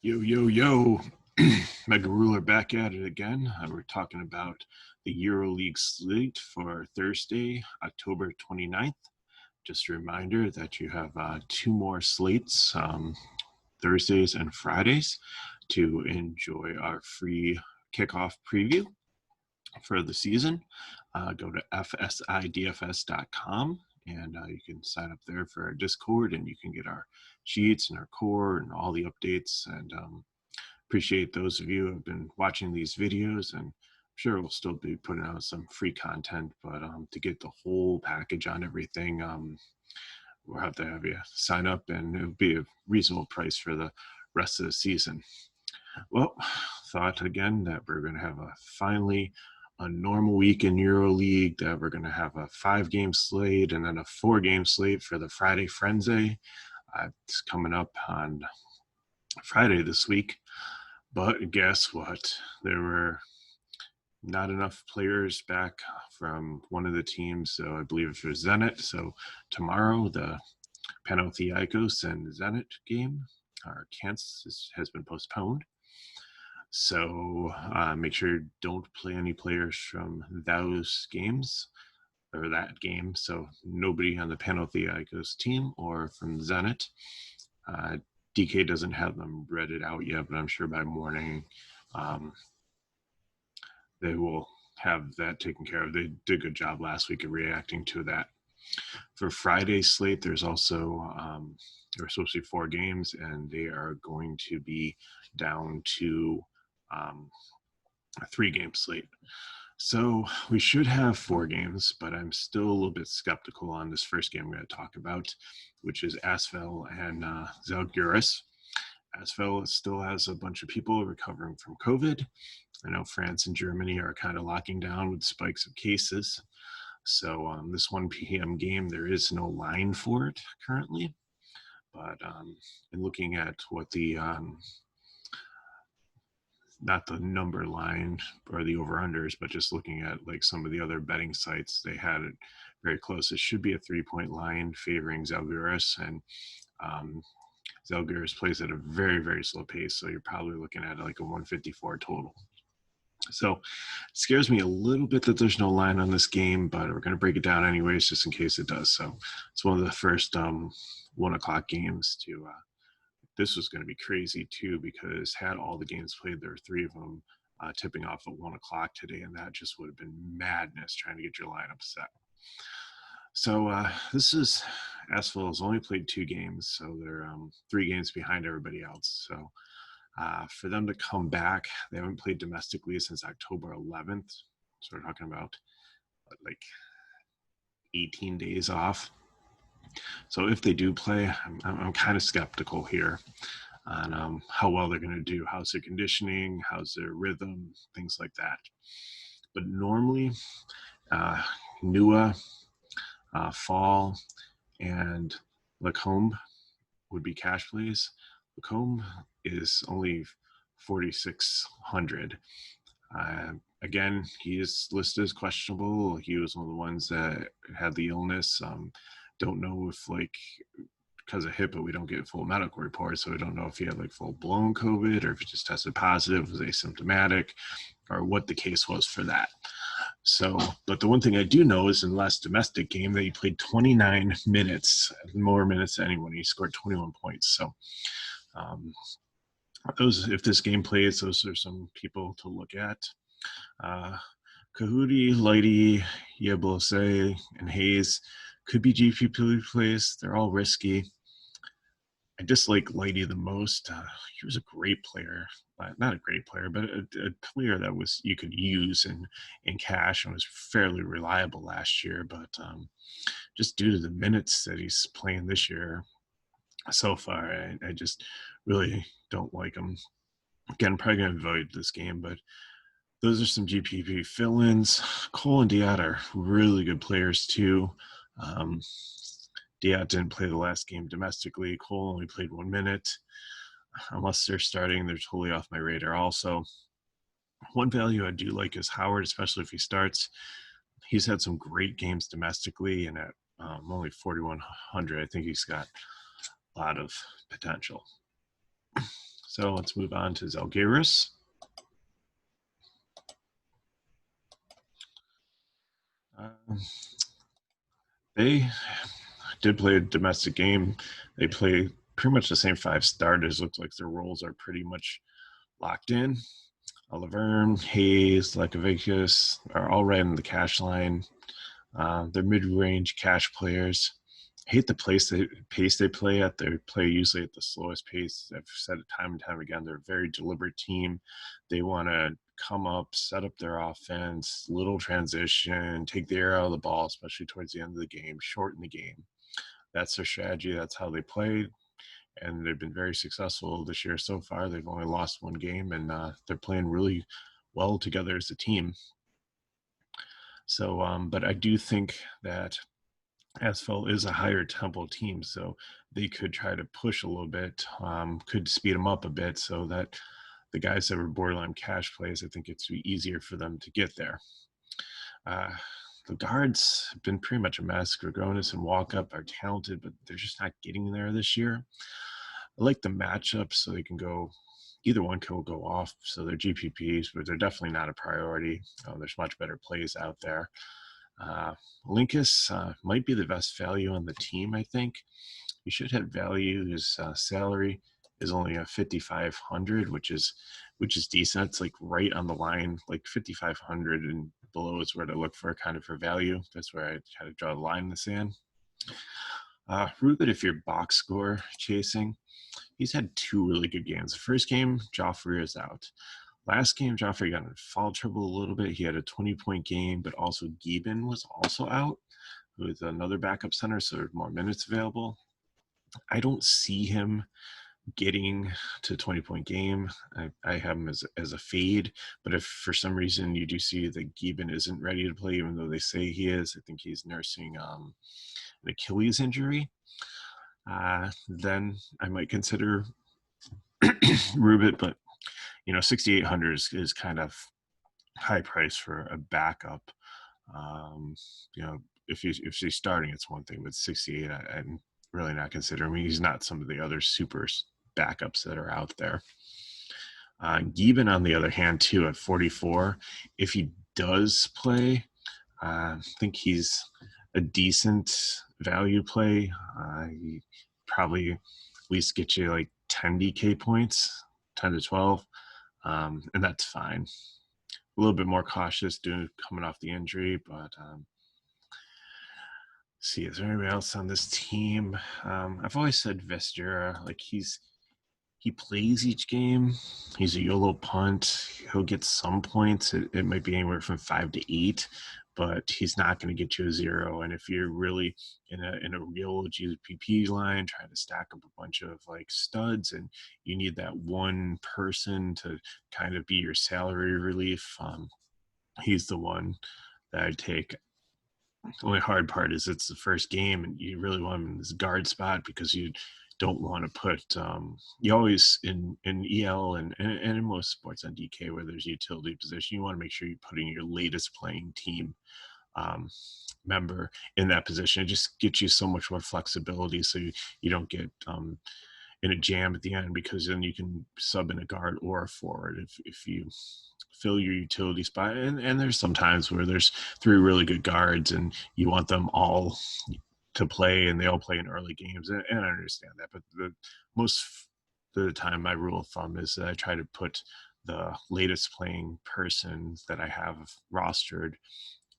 Yo, yo, yo. Megaruler back at it again. We're talking about the EuroLeague slate for Thursday, October 29th. Just a reminder that you have two more slates, Thursdays and Fridays, to enjoy our free kickoff preview for the season. Go to fsidfs.com and you can sign up there for our Discord, and you can get our sheets and our core and all the updates. And appreciate those of you who have been watching these videos, and I'm sure we'll still be putting out some free content, but to get the whole package on everything, we'll have to have you sign up, and it'll be a reasonable price for the rest of the season. Well, thought again that we're going to have finally a normal week in EuroLeague, that we're going to have a 5-game slate and then a 4-game slate for the Friday Frenzy. It's coming up on Friday this week. But guess what? There were not enough players back from one of the teams, so I believe it was Zenit. So tomorrow, the Panathinaikos and Zenit game, has been postponed. So make sure you don't play any players from those games or that game. So nobody on the Panathinaikos team or from Zenit. DK doesn't have them read out yet, but I'm sure by morning they will have that taken care of. They did a good job last week of reacting to that. For Friday's slate, there's also there are supposed to be 4 games, and they are going to be down to a 3-game slate. So we should have 4 games, but I'm still a little bit skeptical on this first game I'm going to talk about, which is Asvel and Zalgiris. Asvel still has a bunch of people recovering from COVID. I know France and Germany are kind of locking down with spikes of cases. So this 1 p.m. game, there is no line for it currently. But in looking at what the not the number line or the over-unders, but just looking at like some of the other betting sites, they had it very close. It should be a 3-point line favoring Zalgiris, and Zalgiris plays at a very, very slow pace, so you're probably looking at like a 154 total. So it scares me a little bit that there's no line on this game, but we're going to break it down anyways, just in case it does. So it's one of the first 1 o'clock games to this was going to be crazy too, because had all the games played, there were 3 of them tipping off at 1 o'clock today, and that just would have been madness trying to get your lineup set. So this is Asvel has only played 2 games, so they're 3 games behind everybody else. So for them to come back, they haven't played domestically since October 11th. So we're talking about like 18 days off. So if they do play, I'm kind of skeptical here on how well they're going to do. How's their conditioning? How's their rhythm? Things like that. But normally, Nua, Fall, and Lacombe would be cash plays. Lacombe is only 4,600. Again, he is listed as questionable. He was one of the ones that had the illness. Don't know if because of HIPAA, we don't get full medical reports, so we don't know if he had like full blown COVID or if he just tested positive, was asymptomatic, or what the case was for that. So, but the one thing I do know is in the last domestic game that he played 29 minutes, more minutes than anyone. He scored 21 points. So, if this game plays, those are some people to look at. Kahudi, Lighty, Yablose, and Hayes could be GPP plays. They're all risky. I dislike Lighty the most. He was a great player. Not a great player, but a player that you could use in cash and was fairly reliable last year. But just due to the minutes that he's playing this year so far, I just really don't like him. Again, probably going to avoid this game, but those are some GPP fill-ins. Cole and Diat are really good players too. Diat didn't play the last game domestically. Cole only played 1 minute. Unless they're starting, they're totally off my radar also. One value I do like is Howard, especially if he starts. He's had some great games domestically, and at only 4,100, I think he's got a lot of potential. So let's move on to Zalgiris. They did play a domestic game. They play pretty much the same 5 starters. Looks like their roles are pretty much locked in. Laverne, Hayes, Lekovicus are all right in the cash line. They're mid-range cash players. I hate the pace they play at. They play usually at the slowest pace. I've said it time and time again. They're a very deliberate team. They want to come up, set up their offense, little transition, take the air out of the ball, especially towards the end of the game, shorten the game. That's their strategy. That's how they play. And they've been very successful this year so far. They've only lost 1 game, and they're playing really well together as a team. So, but I do think that Asphalt is a higher tempo team, so they could try to push a little bit, could speed them up a bit so that the guys that were borderline cash plays, I think it's easier for them to get there. The guards have been pretty much a mess. Grigonis and Walkup are talented, but they're just not getting there this year. I like the matchups, so they can go, either one can go off, so they're GPPs, but they're definitely not a priority. There's much better plays out there. Linkus might be the best value on the team, I think. He should have value. His salary is only a 5,500, which is decent. It's like right on the line, like 5,500 and below is where to look for kind of for value. That's where I try to draw the line in the sand. Ruben, if you're box score chasing, he's had 2 really good games. The first game, Joffrey is out. Last game, Joffrey got in foul trouble a little bit. He had a 20-point game, but also Gieben was also out with another backup center, so there's more minutes available. I don't see him getting to a 20-point game. I have him as a fade, but if for some reason you do see that Gieben isn't ready to play, even though they say he is, I think he's nursing an Achilles injury, then I might consider Rubit, but 6,800 is kind of high price for a backup. If she's starting, it's one thing, but 68, I'm really not considering. I mean, he's not some of the other super backups that are out there. Gieben, on the other hand, too, at 44, if he does play, I think he's a decent value play. He probably at least get you like 10 DK points, 10 to 12. And that's fine. A little bit more cautious coming off the injury, but see, is there anybody else on this team? I've always said Vestura, like he plays each game. He's a YOLO punt. He'll get some points. It might be anywhere from 5 to 8, but he's not going to get you a 0. And if you're really in a real GPP line trying to stack up a bunch of like studs, and you need that one person to kind of be your salary relief, he's the one that I'd take. The only hard part is it's the first game, and you really want him in this guard spot because you don't want to put you always in EL and in most sports on DK where there's utility position, you want to make sure you're putting your latest playing team member in that position. It just gets you so much more flexibility, so you don't get in a jam at the end, because then you can sub in a guard or a forward if you fill your utility spot. And there's some times where there's 3 really good guards and you want them all to play, and they all play in early games, and I understand that, but most of the time my rule of thumb is that I try to put the latest playing person that I have rostered,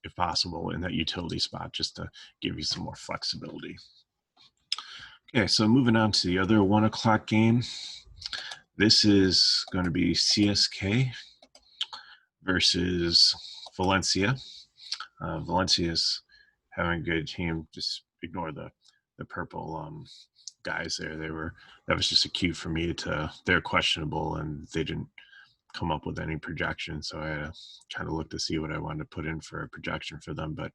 if possible, in that utility spot, just to give you some more flexibility. Okay, so moving on to the other 1 o'clock game. This is going to be CSK versus Valencia. Valencia's having a good team. Just ignore the purple guys there. That was just a cue for me they're questionable, and they didn't come up with any projection, so I had to kind of look to see what I wanted to put in for a projection for them. But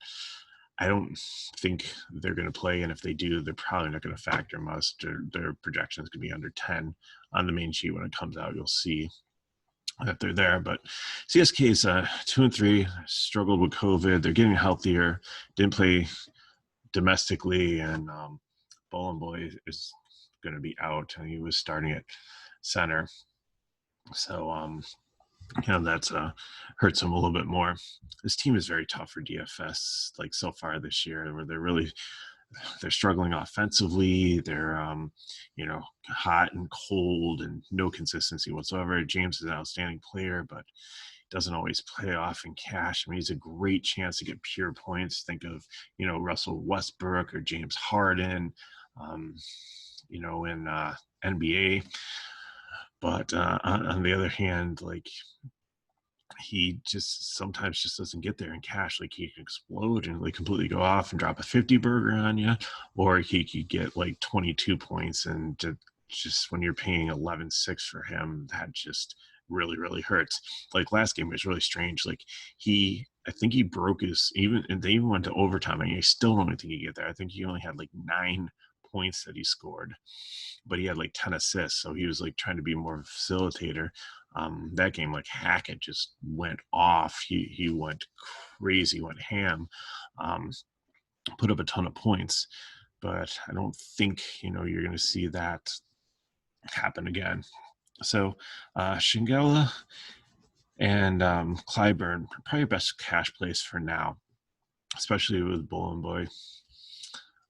I don't think they're going to play, and if they do, they're probably not going to factor most. Their projection is going to be under 10 on the main sheet. When it comes out, you'll see that they're there. But CSK is 2-3, struggled with COVID. They're getting healthier, didn't play domestically, and Bowen Boy is going to be out, and he was starting at center. So, that's hurts them a little bit more. This team is very tough for DFS, like so far this year, where they're struggling offensively. They're hot and cold and no consistency whatsoever. James is an outstanding player, but doesn't always play off in cash. I mean, he's a great chance to get pure points. Think of Russell Westbrook or James Harden, um, in NBA. But on the other hand, like he just sometimes just doesn't get there in cash. Like he can explode and like completely go off and drop a 50 burger on you, or he could get like 22 points and just when you're paying 11.6 for him, that just really really hurts. Like last game was really strange. Like I think he broke his even, and they even went to overtime, and I still don't think he get there. I think he only had like 9 points that he scored, but he had like 10 assists, so he was like trying to be more of a facilitator. That game, like Hackett just went off. He went crazy, went ham, um, put up a ton of points. But I don't think you're going to see that happen again. So Shingela and Clyburn probably best cash plays for now, especially with Bullen Boy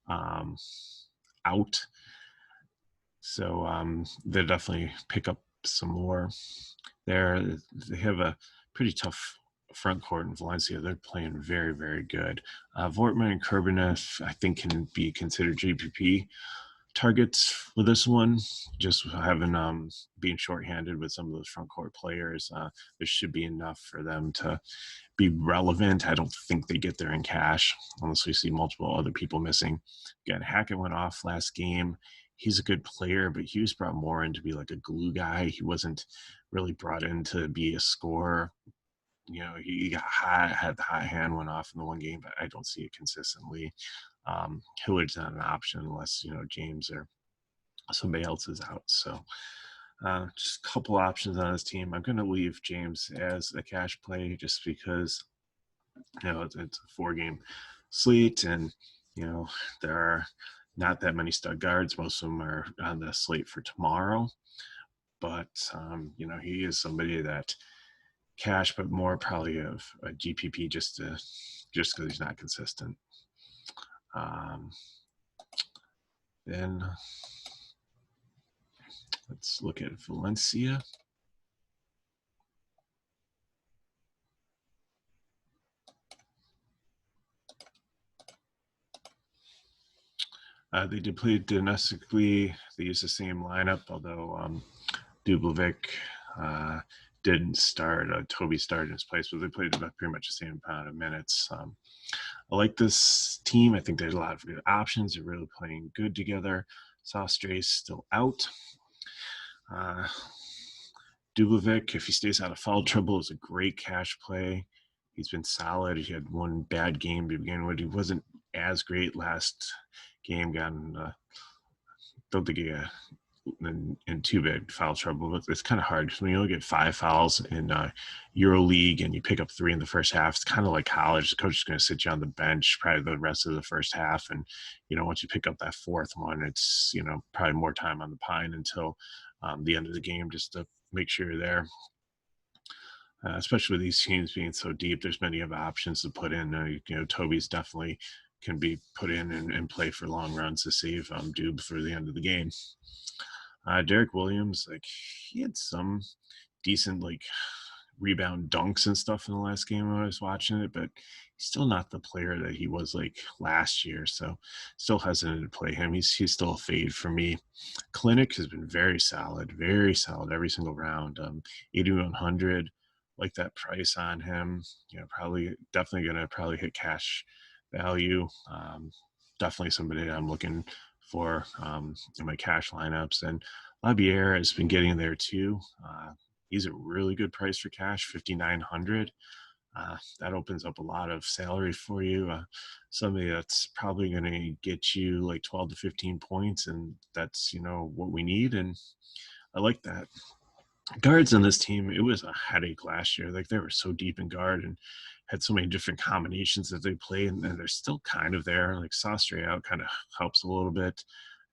um, out. So they'll definitely pick up some more there. They have a pretty tough front court in Valencia. They're playing very, very good. Vortman and Kurbanev, I think, can be considered GPP targets with this one. Just having being shorthanded with some of those front court players, there should be enough for them to be relevant. I don't think they get there in cash unless we see multiple other people missing. Again, Hackett went off last game. He's a good player, but he was brought more in to be like a glue guy. He wasn't really brought in to be a scorer. He got hot, had the hot hand, went off in the one game, but I don't see it consistently. Hillard's not an option unless James or somebody else is out. So just a couple options on this team. I'm going to leave James as a cash play just because it's a 4-game slate, and there are not that many stud guards. Most of them are on the slate for tomorrow, but he is somebody that cash, but more probably of a GPP just because he's not consistent. Then let's look at Valencia. They did play domestically. They used the same lineup, although Dublovic didn't start. Toby started in his place, but they played about pretty much the same amount of minutes. I like this team. I think there's a lot of good options. They're really playing good together. Sastre's still out. Dublovic, if he stays out of foul trouble, is a great cash play. He's been solid. He had one bad game to begin with. He wasn't as great last game. Don't think he in too big foul trouble, but it's kind of hard because when you only get 5 fouls in EuroLeague and you pick up 3 in the first half, it's kind of like college. The coach is going to sit you on the bench probably the rest of the first half, and once you pick up that 4th one, it's probably more time on the pine until the end of the game just to make sure you're there. Especially with these teams being so deep, there's many of options to put in. Toby's definitely can be put in and play for long runs to save Dube for the end of the game. Derek Williams, like he had some decent rebound dunks and stuff in the last game when I was watching it, but he's still not the player that he was like last year. So still hesitant to play him. He's still a fade for me. Clinic has been very solid every single round. 8,100. Like that price on him. Definitely gonna probably hit cash value. Definitely somebody I'm looking for in my cash lineups. And Labier has been getting there too. He's a really good price for cash, 5,900. That opens up a lot of salary for you. Somebody that's probably going to get you like 12 to 15 points, and that's what we need. And I like that. Guards on this team, it was a headache last year. Like they were so deep in guard and had so many different combinations that they play, and they're still kind of there. Like Sastre out kind of helps a little bit.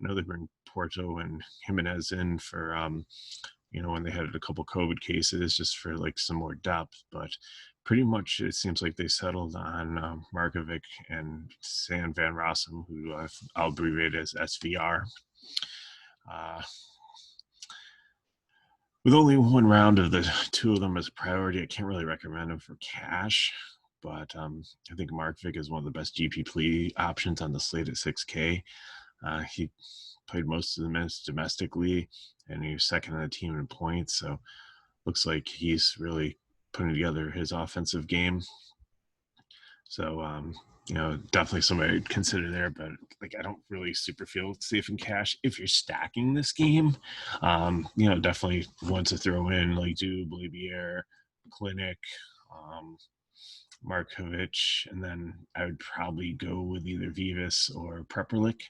I know they bring Porto and Jimenez in for when they had a couple COVID cases just for like some more depth. But pretty much it seems like they settled on Markovic and San Van Rossum, who I'll abbreviate as SVR. With only one round of the two of them as a priority, I can't really recommend them for cash. But I think Markovic is one of the best GPP options on the slate at 6K. He played most of the minutes domestically, and he was second on the team in points. So looks like he's really putting together his offensive game. So, definitely somebody I'd consider there, but like I don't really super feel safe in cash if you're stacking this game. Definitely ones to throw in like Dube, Labier, Clinic, Markovic, and then I would probably go with either Vivas or Prepperlick.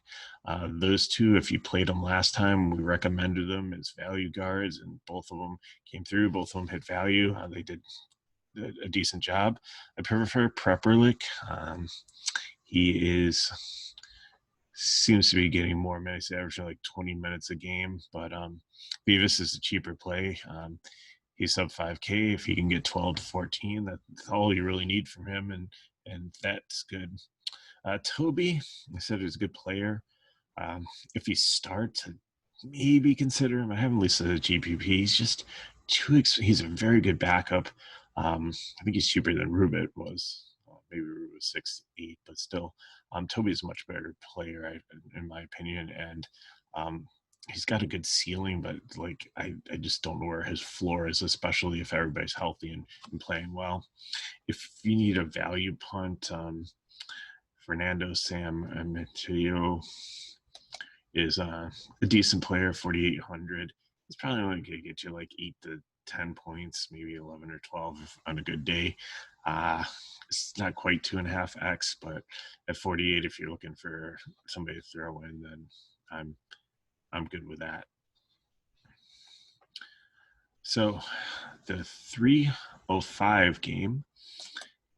Those two, if you played them last time, we recommended them as value guards, and both of them came through. Both of them hit value. They did a decent job. I prefer Prepperlick. He seems to be getting more minutes, averaging like 20 minutes a game. But Vivas is a cheaper play. He's sub 5K. If he can get 12 to 14, that's all you really need from him, and that's good. Toby, I said he's a good player. If he starts, I'd maybe consider him. I haven't listed a GPP. He's just he's a very good backup. I think he's cheaper than Rubit was. Maybe Rubit was 6-8, but still, Toby's a much better player, in my opinion, and he's got a good ceiling, but like I just don't know where his floor is, especially if everybody's healthy and playing well. If you need a value punt, Fernando Sam Amateo is a decent player, 4,800. He's probably only going to get you like 8 to 10 points, maybe 11 or 12 on a good day. It's not quite 2.5x, but at 48, if you're looking for somebody to throw in, then I'm good with that. So the 305 game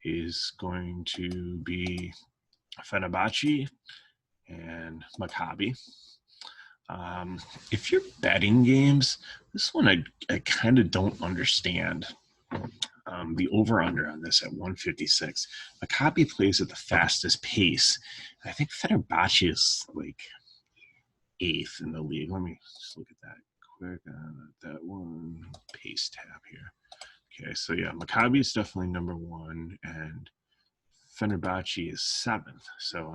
is going to be Fenerbahce and Maccabi. If you're betting games, this one I kind of don't understand. The over-under on this at 156. Maccabi plays at the fastest pace. I think Fenerbahce is like 8th in the league. Let me just look at that quick. That one pace tab here. Okay, so yeah, Maccabi is definitely number 1, and Fenerbahce is 7th. So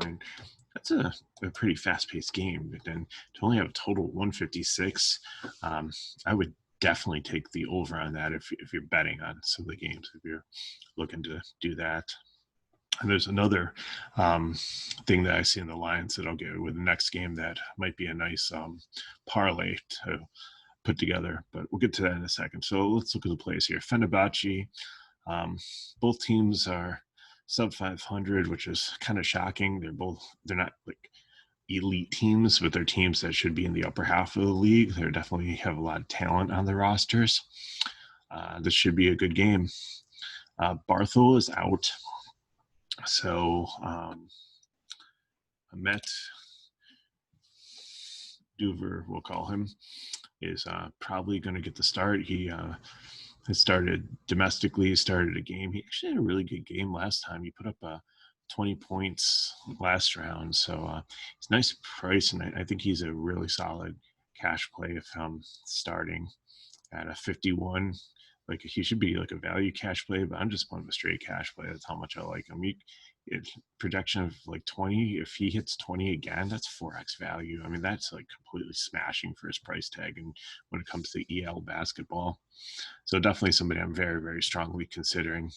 that's a pretty fast-paced game. But then to only have a total 156, I would definitely take the over on that if you're betting on some of the games, if you're looking to do that. And there's another thing that I see in the lines that I'll get with the next game that might be a nice parlay to put together, but we'll get to that in a second. So let's look at the plays here. Fenerbahce, both teams are sub 500, which is kind of shocking. They're not like elite teams, but they're teams that should be in the upper half of the league. They definitely have a lot of talent on their rosters. This should be a good game. Barthel is out, so Ahmet Duver, we'll call him, is probably going to get the start. He has started domestically, started a game. He actually had a really good game last time. He put up 20 points last round. So it's a nice price, and I think he's a really solid cash play if starting at a 51. Like he should be like a value cash play, but I'm just playing a straight cash play. That's how much I like him. Projection of like 20. If he hits 20 again, that's 4x value. I mean, that's like completely smashing for his price tag. And when it comes to EL basketball, so definitely somebody I'm very, very strongly considering.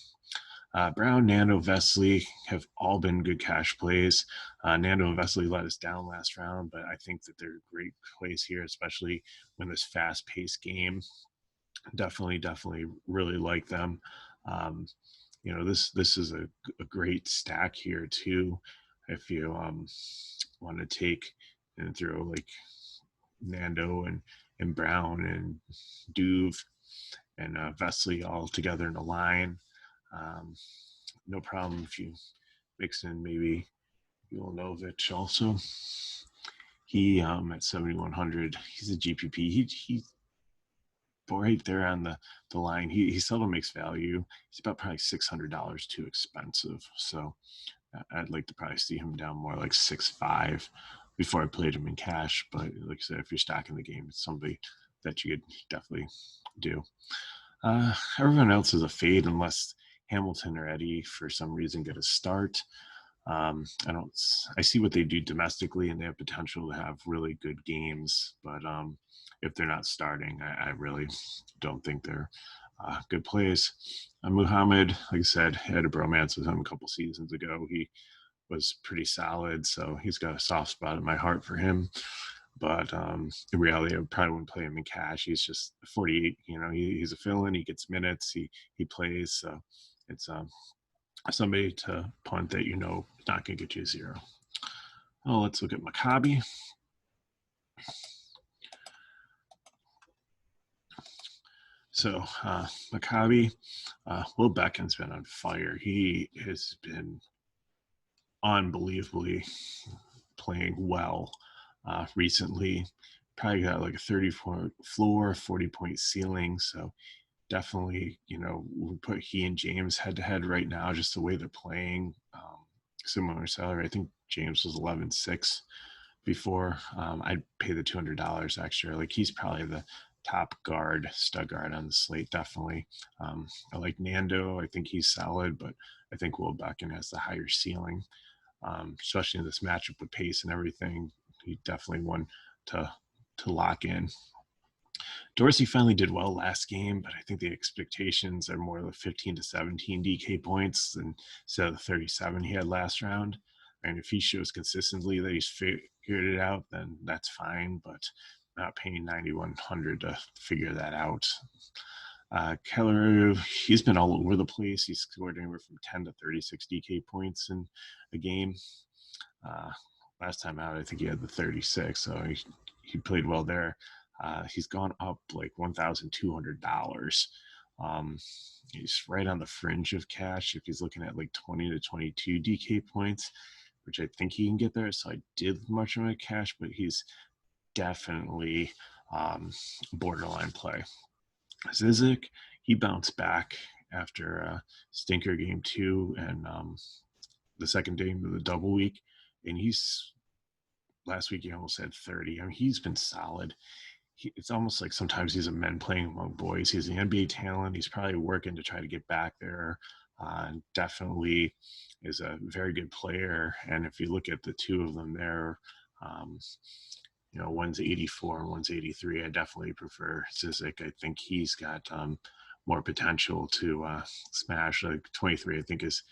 Brown, Nando, Vesely have all been good cash plays. Nando and Vesely let us down last round, but I think that they're great plays here, especially when this fast-paced game. Definitely really like them. This is a great stack here too. If you want to take and throw like Nando and Brown and Duve and Vesely all together in a line. No problem if you mix in maybe Jovanovic also. He at 7,100, he's a GPP. He right there on the line. He seldom makes value. He's about probably $600 too expensive. So I'd like to probably see him down more like 6.5 before I played him in cash. But like I said, if you're stacking the game, it's somebody that you could definitely do. Everyone else is a fade unless Hamilton or Eddie for some reason get a start. I see what they do domestically, and they have potential to have really good games. But if they're not starting, I really don't think they're good plays. Muhammad, like I said, had a bromance with him a couple seasons ago. He was pretty solid, so he's got a soft spot in my heart for him. But in reality, I probably wouldn't play him in cash. He's just 48. He's a fill-in. He gets minutes. He plays. So it's somebody to punt that is not going to get you a 0. Oh, let's look at Maccabi. So Maccabi, Will Beckham's been on fire. He has been unbelievably playing well recently. Probably got like a 30-point floor, 40-point ceiling. So definitely, we put he and James head-to-head right now, just the way they're playing. Similar salary. I think James was 11.6 before. I'd pay the $200 extra. Like, he's probably the top stud guard on the slate, definitely. I like Nando. I think he's solid, but I think Will Beckham has the higher ceiling, especially in this matchup with pace and everything. He definitely one to lock in. Dorsey finally did well last game, but I think the expectations are more like 15 to 17 DK points instead of the 37 he had last round. And if he shows consistently that he's figured it out, then that's fine, but not paying $9,100 to figure that out. Keller, he's been all over the place. He's scored anywhere from 10 to 36 DK points in a game. Last time out, I think he had the 36, so he played well there. He's gone up like $1,200. He's right on the fringe of cash if he's looking at like 20 to 22 DK points, which I think he can get there. So I did much of my cash, but he's definitely borderline play. Zizic, he bounced back after stinker game 2 and the second game of the double week, and last week he almost had 30. I mean, he's been solid. It's almost like sometimes he's a men playing among boys. He's an NBA talent. He's probably working to try to get back there. Definitely is a very good player. And if you look at the two of them there, one's 84 and one's 83. I definitely prefer Zizic. I think he's got more potential to smash. Like 23, I think is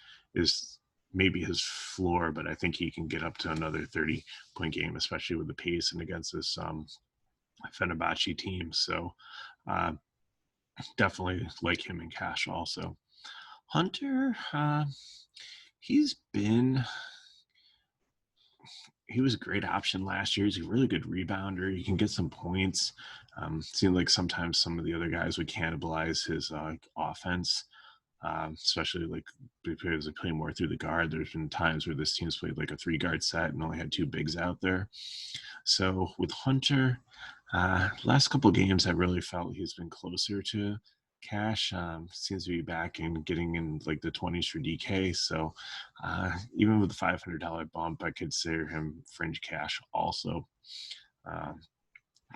maybe his floor, but I think he can get up to another 30-point game, especially with the pace and against this Fenerbahce team. So definitely like him in cash also. Hunter, he was a great option last year. He's a really good rebounder. You can get some points. Seemed like sometimes some of the other guys would cannibalize his offense, especially like because they play more through the guard. There's been times where this team's played like a 3-guard set and only had 2 bigs out there. So with Hunter, last couple of games, I really felt he's been closer to cash. Seems to be back and getting in like the 20s for DK. So even with the $500 bump, I could consider him fringe cash also.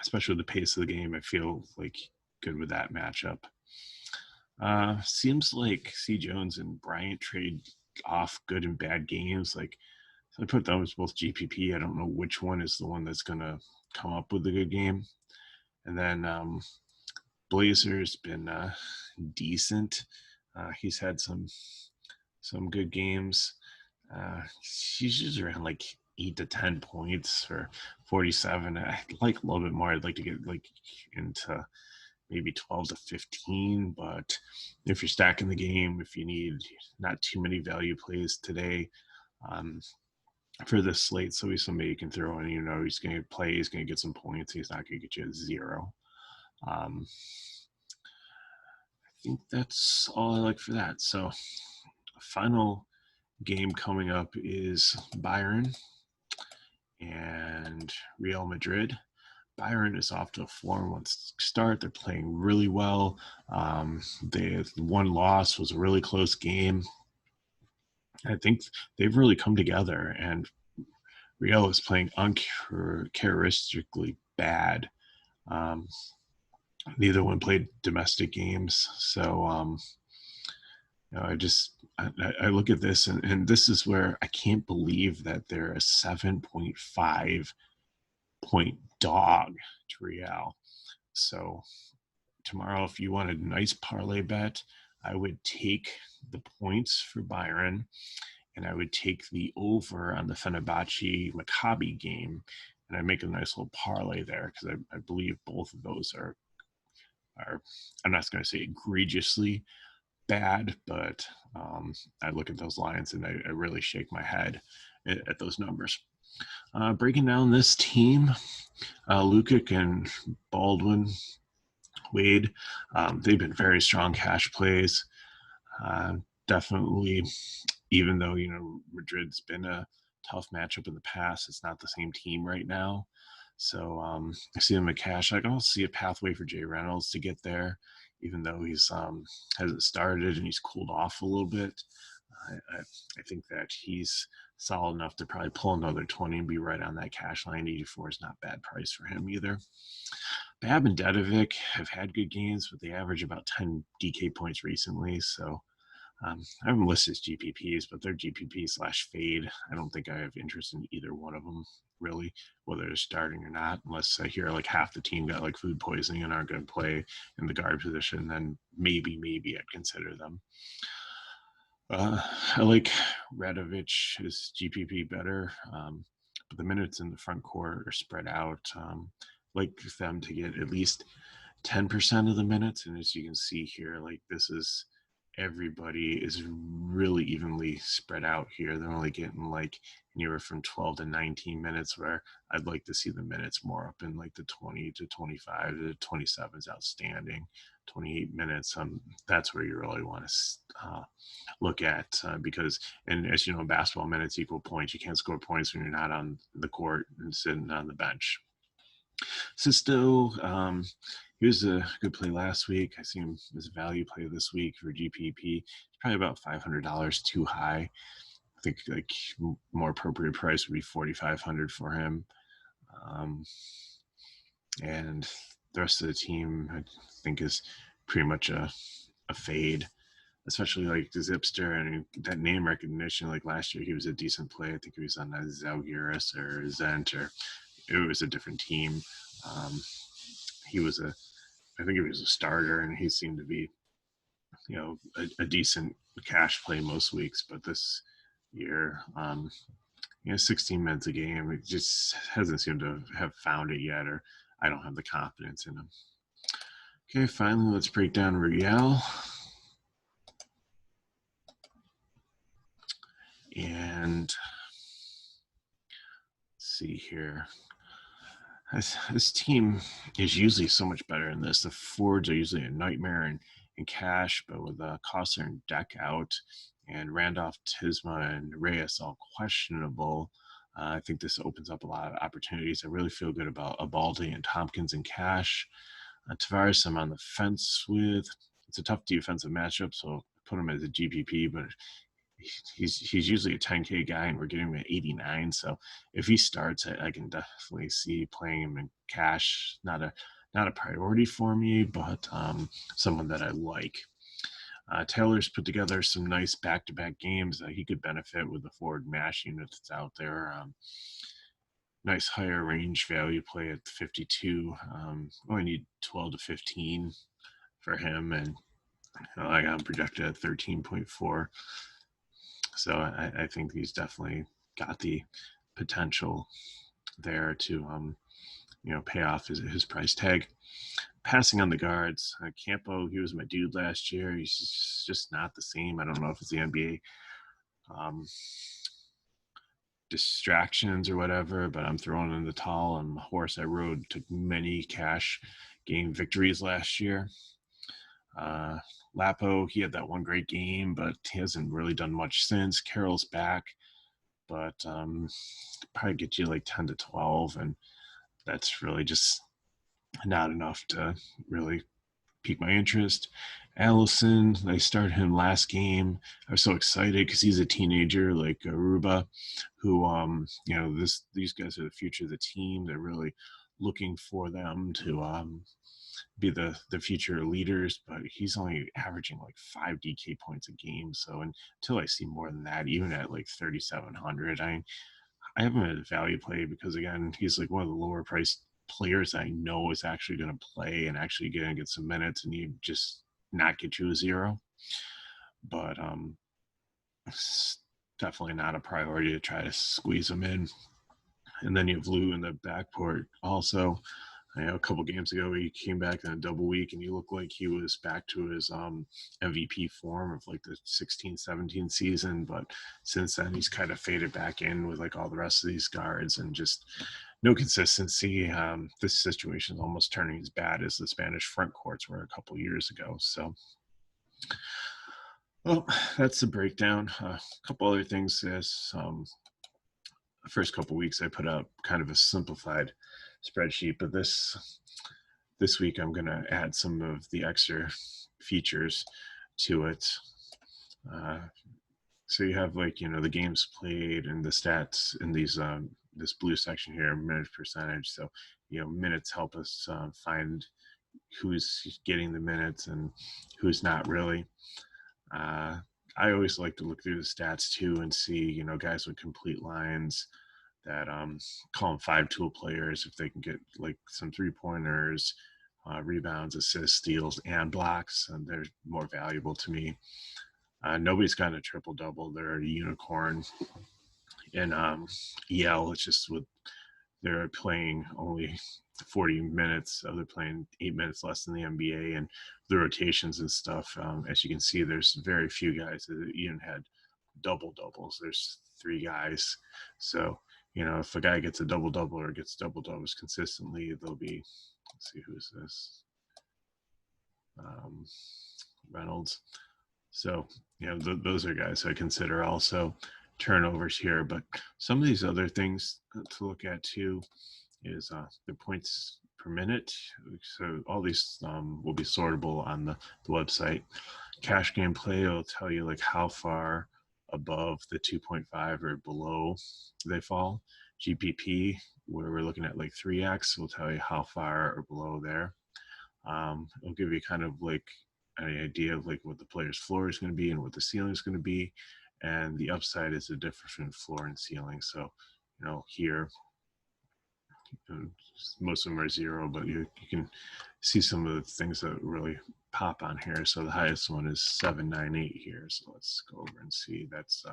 Especially with the pace of the game, I feel like good with that matchup. Seems like C. Jones and Bryant trade off good and bad games. Like, so I put those both GPP. I don't know which one is the one that's going to come up with a good game. And then Blazer's been decent. He's had some good games. He's just around like 8 to 10 points for 47. I like a little bit more. I'd like to get like into maybe 12 to 15. But if you're stacking the game, if you need not too many value plays today, for this slate, so he's somebody you can throw in. He's going to play. He's going to get some points. He's not going to get you a 0. I think that's all I like for that. So, final game coming up is Bayern and Real Madrid. Bayern is off to a 4-1 start. They're playing really well. The one loss was a really close game. I think they've really come together, and Real is playing uncharacteristically bad. Um, Neither one played domestic games, so I look at this, and this is where I can't believe that they're a 7.5 point dog to Real. So tomorrow, if you want a nice parlay bet, I would take the points for Bayern, and I would take the over on the Fenerbahce Maccabi game, and I make a nice little parlay there because I believe both of those are I'm not going to say egregiously bad, but I look at those lines and I really shake my head at those numbers. Breaking down this team, Lukic and Baldwin, Wade, they've been very strong cash plays. Definitely, even though Madrid's been a tough matchup in the past, it's not the same team right now. So I see them at cash. I can also see a pathway for Jay Reynolds to get there, even though he's hasn't started and he's cooled off a little bit. I think that he's solid enough to probably pull another 20 and be right on that cash line. 84 is not bad price for him either. Bab and Dedovic have had good games, but they average about 10 DK points recently. So I haven't listed as GPPs, but they're GPP/fade. I don't think I have interest in either one of them, really, whether they're starting or not, unless I hear like half the team got like food poisoning and aren't going to play in the guard position, then maybe I'd consider them. I like Radovic's GPP better, but the minutes in the front court are spread out. Like them to get at least 10% of the minutes, and as you can see here, like this is everybody is really evenly spread out here. They're only getting like anywhere from 12 to 19 minutes, where I'd like to see the minutes more up in like the 20 to 25 to 27 is outstanding. 28 minutes, that's where you really want to look at because, and as you know, basketball minutes equal points. You can't score points when you're not on the court and sitting on the bench. Sisto, he was a good play last week. I see him as a value play this week for GPP. It's probably about $500 too high. I think like more appropriate price would be $4,500 for him. And the rest of the team, I think, is pretty much a fade, especially like the Zipster and that name recognition. Like last year, he was a decent play. I think he was on Zalgiris or Zent, or it was a different team. He was I think he was a starter, and he seemed to be, a decent cash play most weeks. But this year, 16 minutes a game, it just hasn't seemed to have found it yet, or I don't have the confidence in him. Okay, finally, let's break down Real. And let's see here. This team is usually so much better in this. The forwards are usually a nightmare in cash, but with Kosser and Deck out and Randolph, Tisma, and Reyes all questionable, I think this opens up a lot of opportunities. I really feel good about Abaldi and Tompkins in cash. Tavares, I'm on the fence with. It's a tough defensive matchup, so I put him as a GPP, but he's usually a 10K guy, and we're getting him at 89. So if he starts, I can definitely see playing him in cash. Not a priority for me, but someone that I like. Taylor's put together some nice back-to-back games. He could benefit with the forward mash unit that's out there. Nice higher range value play at 52. Only need 12 to 15 for him, and I got him projected at 13.4. So I think he's definitely got the potential there to pay off his price tag. Passing on the guards, Campo, he was my dude last year. He's just not the same. I don't know if it's the NBA distractions or whatever, but I'm throwing in the towel. I'm a horse I rode, took many cash game victories last year. Lapo, he had that one great game, but he hasn't really done much since. Carroll's back, but probably get you like 10 to 12. And that's really just not enough to really pique my interest. Allison, I started him last game. I was so excited because he's a teenager like Aruba, who these guys are the future of the team. They're really looking for them to be the future leaders, but he's only averaging like 5 DK points a game. So until I see more than that, even at like 3,700, I have him at a value play because again, he's like one of the lower priced players I know is actually going to play and actually going to get some minutes, and you just not get you a zero. But it's definitely not a priority to try to squeeze him in. And then you have Lou in the backcourt also. A couple games ago, he came back in a double week, and he looked like he was back to his MVP form of like the 16-17 season. But since then, he's kind of faded back in with like all the rest of these guards and just no consistency. This situation is almost turning as bad as the Spanish front courts were a couple years ago. So, well, that's the breakdown. A couple other things is the first couple weeks I put up kind of a simplified spreadsheet, but this week I'm going to add some of the extra features to it. So you have like, the games played and the stats in these this blue section here, minute percentage. So, minutes help us find who's getting the minutes and who's not really. I always like to look through the stats too and see, guys with complete lines that call them 5-tool players if they can get like some 3-pointers, rebounds, assists, steals, and blocks, and they're more valuable to me. Nobody's gotten a triple-double. They're a unicorn. And EL, it's just they're playing only 40 minutes. So they're playing 8 minutes less than the NBA, and the rotations and stuff. As you can see, there's very few guys that even had double-doubles. There's 3 guys. So, if a guy gets a double-double or gets double-doubles consistently, they'll be, let's see, who's this? Reynolds. So, those are guys I consider also turnovers here. But some of these other things to look at too is the points per minute. So all these will be sortable on the website. Cash game play will tell you like how far above the 2.5 or below they fall. GPP, where we're looking at like 3x, will tell you how far or below there. It'll give you kind of like an idea of like what the player's floor is going to be and what the ceiling is going to be. And the upside is the difference between floor and ceiling. So, here, most of them are 0, but you can see some of the things that really pop on here. So the highest one is 798 here. So let's go over and see. That's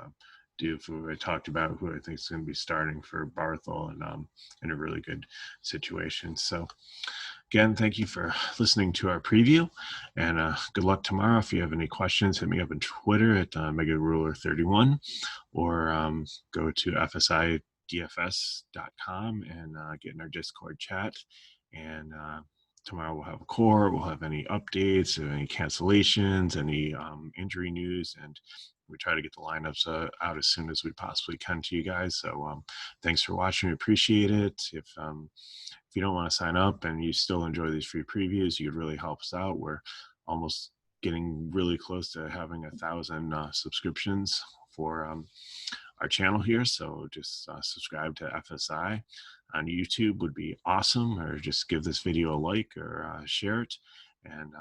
Doof, who I talked about, who I think is going to be starting for Barthel and in a really good situation. So again, thank you for listening to our preview, and good luck tomorrow. If you have any questions, hit me up on Twitter at Megaruler31, or go to FSIDFS.com and get in our Discord chat. And tomorrow we'll have a core, we'll have any updates, any cancellations, any injury news, and we try to get the lineups out as soon as we possibly can to you guys. So thanks for watching. We appreciate it. If you don't want to sign up and you still enjoy these free previews, you could really help us out. We're almost getting really close to having 1,000 subscriptions for our channel here. So just subscribe to FSI on YouTube would be awesome, or just give this video a like or share it. And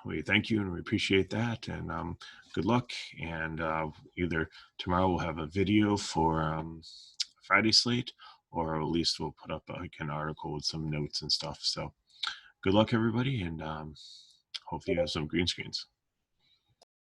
we thank you and we appreciate that. And good luck. And either tomorrow we'll have a video for Friday slate, or at least we'll put up like an article with some notes and stuff. So good luck, everybody, and hopefully you have some green screens.